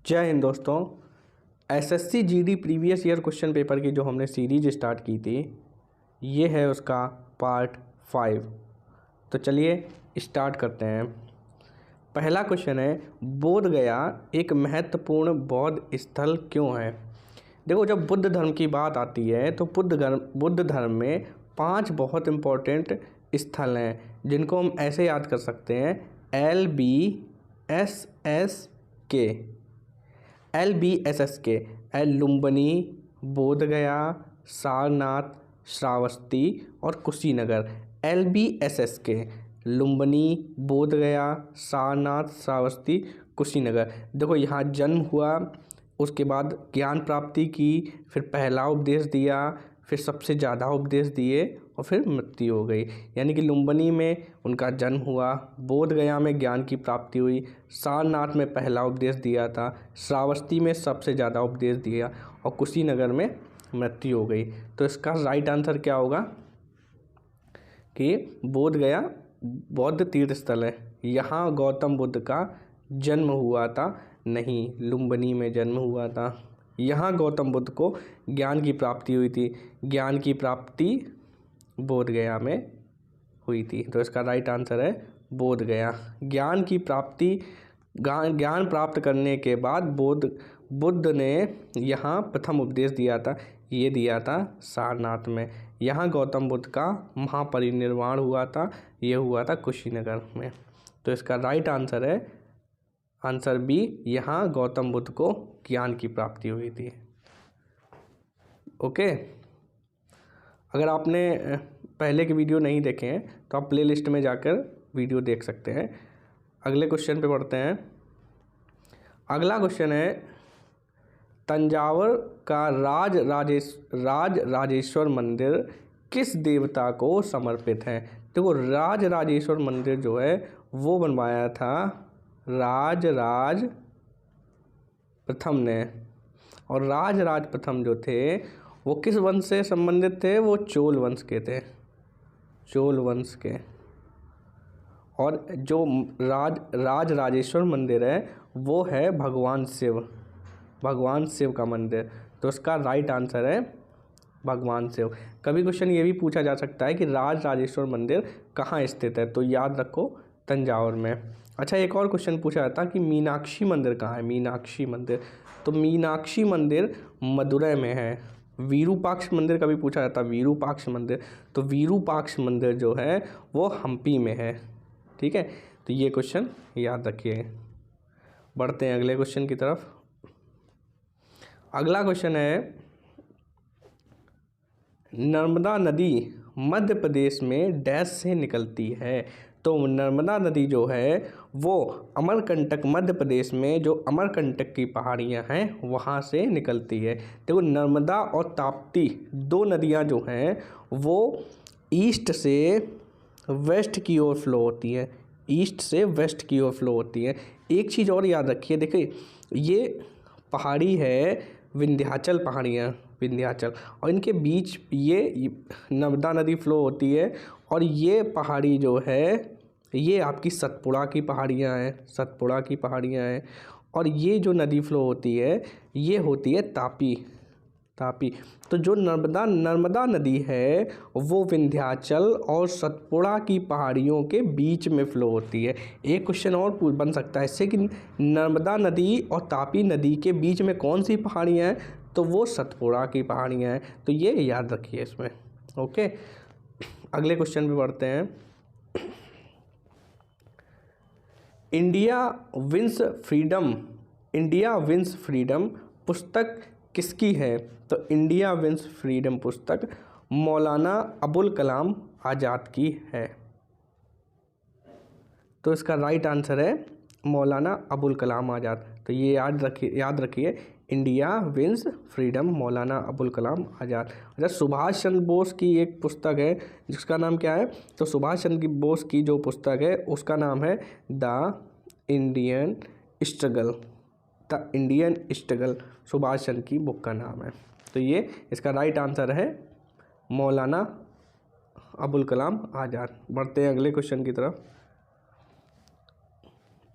जय हिंद दोस्तों। SSC GD previous year question paper की जो हमने सीरीज स्टार्ट की थी, ये है उसका पार्ट 5। तो चलिए स्टार्ट करते हैं। पहला क्वेश्चन है, बोध गया एक महत्वपूर्ण बौद्ध स्थल क्यों है। देखो, जब बुद्ध धर्म की बात आती है तो बुद्ध धर्म में 5 बहुत इम्पोर्टेंट स्थल हैं जिनको हम ऐसे याद कर सकते हैं, LBSSK। LBSSK लुम्बिनी, बोधगया, सारनाथ, श्रावस्ती और कुशीनगर। LBSSK लुम्बिनी, बोधगया, सारनाथ, श्रावस्ती, कुशीनगर। देखो, यहाँ जन्म हुआ, उसके बाद ज्ञान प्राप्ति की, फिर पहला उपदेश दिया, फिर सबसे ज़्यादा उपदेश दिए और फिर मृत्यु हो गई। यानी कि लुम्बिनी में उनका जन्म हुआ, बोधगया में ज्ञान की प्राप्ति हुई, सारनाथ में पहला उपदेश दिया था, श्रावस्ती में सबसे ज़्यादा उपदेश दिया और कुशीनगर में मृत्यु हो गई। तो इसका राइट आंसर क्या होगा कि बोधगया बौद्ध तीर्थ स्थल है। यहाँ गौतम बुद्ध का जन्म हुआ था, नहीं, लुम्बिनी में जन्म हुआ था। यहाँ गौतम बुद्ध को ज्ञान की प्राप्ति हुई थी, ज्ञान की प्राप्ति बोधगया में हुई थी। तो इसका राइट आंसर है बोधगया। ज्ञान की प्राप्ति, ज्ञान प्राप्त करने के बाद बुद्ध ने यहाँ प्रथम उपदेश दिया था, ये दिया था सारनाथ में। यहाँ गौतम बुद्ध का महापरिनिर्वाण हुआ था, ये हुआ था कुशीनगर में। तो इसका राइट आंसर है आंसर बी, यहाँ गौतम बुद्ध को ज्ञान की प्राप्ति हुई थी। ओके, अगर आपने पहले के वीडियो नहीं देखे हैं तो आप प्लेलिस्ट में जाकर वीडियो देख सकते हैं। अगले क्वेश्चन पे बढ़ते हैं। अगला क्वेश्चन है, तंजावुर का राजराजेश्वर मंदिर किस देवता को समर्पित है। देखो, राजराजेश्वर मंदिर जो है वो बनवाया था राजराज प्रथम ने, और राजराज प्रथम जो थे वो किस वंश से संबंधित थे, वो चोल वंश के थे, चोल वंश के। और जो राजराजेश्वर मंदिर है वो है भगवान शिव का मंदिर। तो उसका राइट आंसर है भगवान शिव। कभी क्वेश्चन ये भी पूछा जा सकता है कि राजराजेश्वर मंदिर कहाँ स्थित है, तो याद रखो तंजावुर में। अच्छा, एक और क्वेश्चन पूछा जाता है कि मीनाक्षी मंदिर कहाँ है। मीनाक्षी मंदिर, तो मीनाक्षी मंदिर मदुरै में है। विरूपाक्ष मंदिर कभी पूछा जाता है, विरूपाक्ष मंदिर, तो विरूपाक्ष मंदिर जो है वो हम्पी में है। ठीक है, तो ये क्वेश्चन याद रखिए। बढ़ते हैं अगले क्वेश्चन की तरफ। अगला क्वेश्चन है, नर्मदा नदी मध्य प्रदेश में डैश से निकलती है। तो नर्मदा नदी जो है वो अमरकंटक, मध्य प्रदेश में जो अमरकंटक की पहाड़ियाँ हैं वहाँ से निकलती है। देखो, नर्मदा और ताप्ती दो नदियाँ जो हैं वो ईस्ट से वेस्ट की ओर फ्लो होती हैं, ईस्ट से वेस्ट की ओर फ्लो होती हैं। एक चीज़ और याद रखिए, देखिए ये पहाड़ी है विंध्याचल पहाड़ियाँ, विंध्याचल, और इनके बीच ये नर्मदा नदी फ्लो होती है। और ये पहाड़ी जो है ये आपकी सतपुड़ा की पहाड़ियाँ हैं, सतपुड़ा की पहाड़ियाँ हैं। और ये जो नदी फ्लो होती है ये होती है तापी। तो जो नर्मदा नदी है वो विंध्याचल और सतपुड़ा की पहाड़ियों के बीच में फ्लो होती है। एक क्वेश्चन और बन सकता है इससे कि नर्मदा नदी और तापी नदी के बीच में कौन सी पहाड़ियाँ हैं, तो वो सतपुड़ा की पहाड़ियाँ हैं। तो ये याद रखिए इसमें। ओके, अगले क्वेश्चन पे बढ़ते हैं। इंडिया विंस फ्रीडम पुस्तक किसकी है। तो इंडिया विंस फ्रीडम पुस्तक मौलाना अबुल कलाम आज़ाद की है। तो इसका राइट आंसर है मौलाना अबुल कलाम आज़ाद। तो ये याद रखिए India wins freedom, Maulana Abul Kalam Azad. अच्छा, सुभाष चंद्र बोस की एक पुस्तक है जिसका नाम क्या है, तो सुभाष चंद्र बोस की जो पुस्तक है उसका नाम है the Indian struggle, Subhash Chandra की बुक का नाम है। तो ये इसका राइट आंसर है मौलाना अबुल कलाम आज़ाद। बढ़ते हैं अगले क्वेश्चन की तरफ।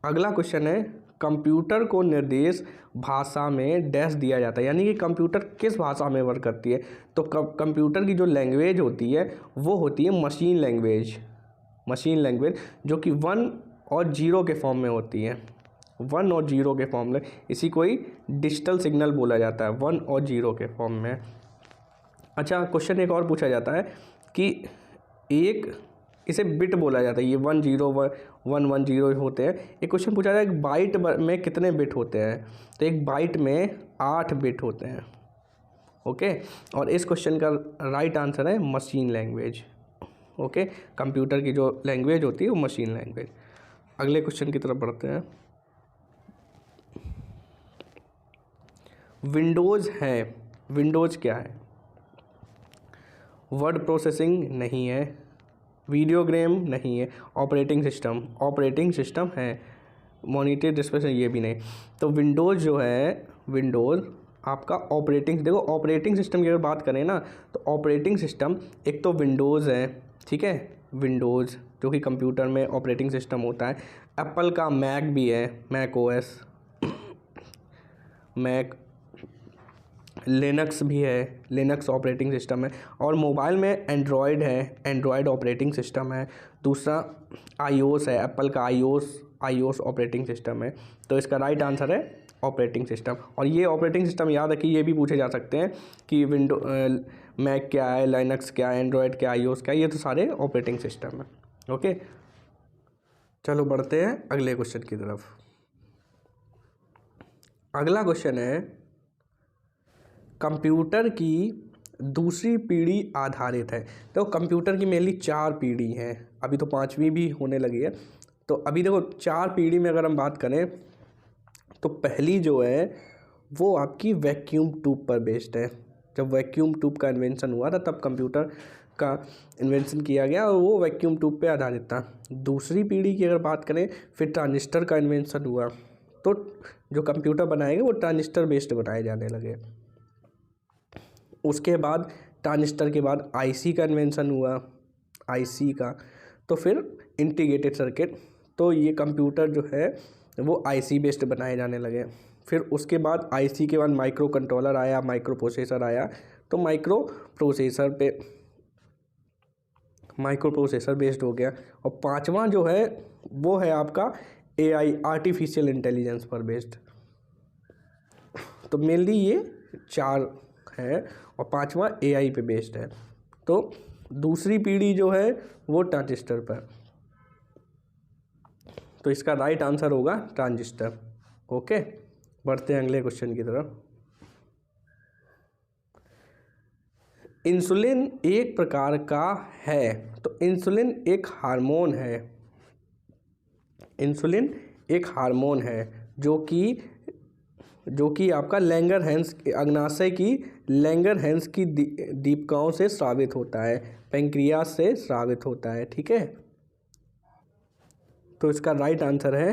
अगला क्वेश्चन है, कंप्यूटर को निर्देश भाषा में डैश दिया जाता है, यानी कि कंप्यूटर किस भाषा में वर्क करती है। तो कंप्यूटर की जो लैंग्वेज होती है वो होती है मशीन लैंग्वेज। मशीन लैंग्वेज जो कि 1 और 0 के फॉर्म में होती है, 1 और 0 के फॉर्म में। इसी को ही डिजिटल सिग्नल बोला जाता है, 1 और 0 के फॉर्म में। अच्छा, क्वेश्चन एक और पूछा जाता है कि एक इसे बिट बोला जाता है, ये 1 0 1 1 0 होते हैं। एक क्वेश्चन पूछा जाता है एक बाइट में कितने बिट होते हैं, तो एक बाइट में 8 बिट होते हैं। ओके, और इस क्वेश्चन का राइट आंसर है मशीन लैंग्वेज। ओके, कंप्यूटर की जो लैंग्वेज होती है वो मशीन लैंग्वेज। अगले क्वेश्चन की तरफ बढ़ते हैं। विंडोज़ है, विंडोज़ क्या है? वर्ड प्रोसेसिंग नहीं है, वीडियो गेम नहीं है, ऑपरेटिंग सिस्टम है, मॉनिटर डिस्प्ले ये भी नहीं। तो विंडोज़ जो है, विंडोज़ आपका देखो ऑपरेटिंग सिस्टम की अगर बात करें ना, तो ऑपरेटिंग सिस्टम एक तो विंडोज़ है, ठीक है, विंडोज़ जो कि कंप्यूटर में ऑपरेटिंग सिस्टम होता है। एप्पल का मैक भी है, मैक ओएस, मैक, लिनक्स भी है, लिनक्स ऑपरेटिंग सिस्टम है। और मोबाइल में एंड्रॉयड है, एंड्रॉयड ऑपरेटिंग सिस्टम है। दूसरा आईओएस है, एप्पल का आईओएस ऑपरेटिंग सिस्टम है। तो इसका राइट आंसर है ऑपरेटिंग सिस्टम। और ये ऑपरेटिंग सिस्टम याद रखिए, ये भी पूछे जा सकते हैं कि मैक क्या है, लिनक्स क्या है, एंड्रॉयड क्या है, आईओएस क्या है, ये तो सारे ऑपरेटिंग सिस्टम है। ओके, चलो बढ़ते हैं अगले क्वेश्चन की तरफ। अगला क्वेश्चन है कंप्यूटर की दूसरी पीढ़ी आधारित है। तो कंप्यूटर की मेनली 4 पीढ़ी हैं, अभी तो 5वीं भी होने लगी है। तो अभी देखो 4 पीढ़ी में अगर हम बात करें तो पहली जो है वो आपकी वैक्यूम ट्यूब पर बेस्ड है। जब वैक्यूम ट्यूब का इन्वेंशन हुआ था तब कंप्यूटर का इन्वेंशन किया गया और वो वैक्यूम ट्यूब पे आधारित था। दूसरी पीढ़ी की अगर बात करें फिर ट्रांजिस्टर का इन्वेंशन हुआ, तो जो कंप्यूटर बनाए गए वो ट्रांजिस्टर बेस्ड बनाए जाने लगे। उसके बाद ट्रांजिस्टर के बाद आईसी का इन्वेंशन हुआ, आईसी का, तो फिर इंटीग्रेटेड सर्किट। तो ये कंप्यूटर जो है वो आईसी बेस्ड बनाए जाने लगे। फिर उसके बाद आईसी के बाद माइक्रो कंट्रोलर आया, माइक्रो प्रोसेसर आया। तो माइक्रो प्रोसेसर बेस्ड हो गया। और 5वां जो है वो है आपका एआई, आर्टिफिशियल इंटेलिजेंस पर बेस्ड। तो मेनली ये 4 है और 5वां एआई पे बेस्ड है। तो दूसरी पीढ़ी जो है वो ट्रांजिस्टर पर, तो इसका राइट आंसर होगा ट्रांजिस्टर। ओके, बढ़ते हैं अगले क्वेश्चन की तरफ। इंसुलिन एक प्रकार का है, तो इंसुलिन एक हार्मोन है। इंसुलिन एक हार्मोन है जो कि आपका लैंगरहैंस, अग्नाशय की लैंगरहैंस की दीपिकाओं से स्रावित होता है, पैंक्रियास से स्रावित होता है, ठीक है। तो इसका राइट आंसर है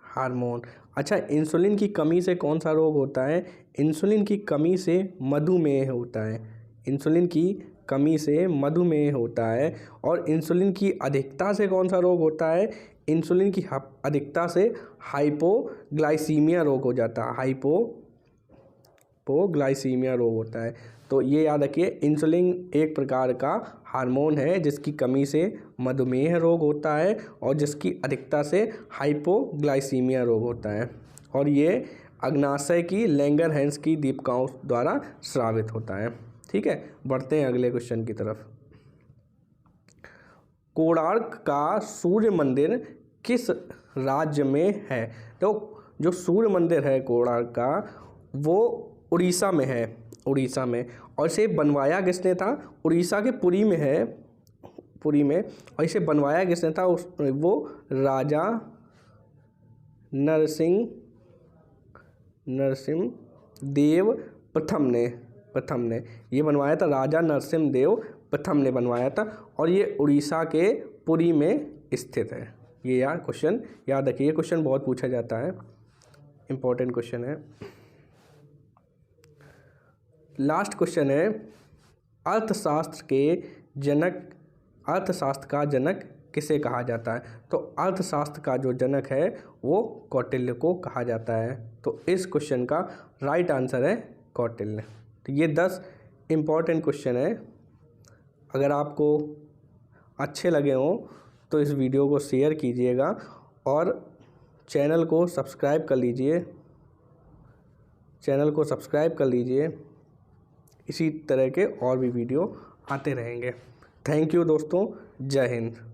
हार्मोन। अच्छा, इंसुलिन की कमी से कौन सा रोग होता है? इंसुलिन की कमी से मधुमेह होता है। इंसुलिन की कमी से मधुमेह होता है। और इंसुलिन की अधिकता से कौन सा रोग होता है? इंसुलिन की अधिकता से हाइपोग्लाइसीमिया रोग हो जाता है, हाइपोग्लाइसीमिया रोग होता है। तो ये याद रखिए, इंसुलिन एक प्रकार का हार्मोन है जिसकी कमी से मधुमेह रोग होता है और जिसकी अधिकता से हाइपोग्लाइसीमिया रोग होता है। और ये अग्नाशय की लैंगरहैंस की दीपिकाओं द्वारा स्रावित होता है, ठीक है। बढ़ते हैं अगले क्वेश्चन की तरफ। कोणार्क का सूर्य मंदिर किस राज्य में है? तो जो सूर्य मंदिर है कोणार्क का वो उड़ीसा में है, उड़ीसा में। और इसे बनवाया किसने था? उड़ीसा के पुरी में है, पुरी में। और इसे बनवाया किसने था? वो राजा नरसिंह देव प्रथम ने ये बनवाया था। राजा नरसिंह देव प्रथम ने बनवाया था और ये उड़ीसा के पुरी में स्थित है। ये यार क्वेश्चन याद रखिए, क्वेश्चन बहुत पूछा जाता है, इम्पोर्टेंट क्वेश्चन है। लास्ट क्वेश्चन है, अर्थशास्त्र का जनक किसे कहा जाता है? तो अर्थशास्त्र का जो जनक है वो कौटिल्य को कहा जाता है। तो इस क्वेश्चन का राइट आंसर है कौटिल्य। तो ये 10 इम्पॉर्टेंट क्वेश्चन है। अगर आपको अच्छे लगे हों तो इस वीडियो को शेयर कीजिएगा और चैनल को सब्सक्राइब कर लीजिए। इसी तरह के और भी वीडियो आते रहेंगे। थैंक यू दोस्तों, जय हिंद।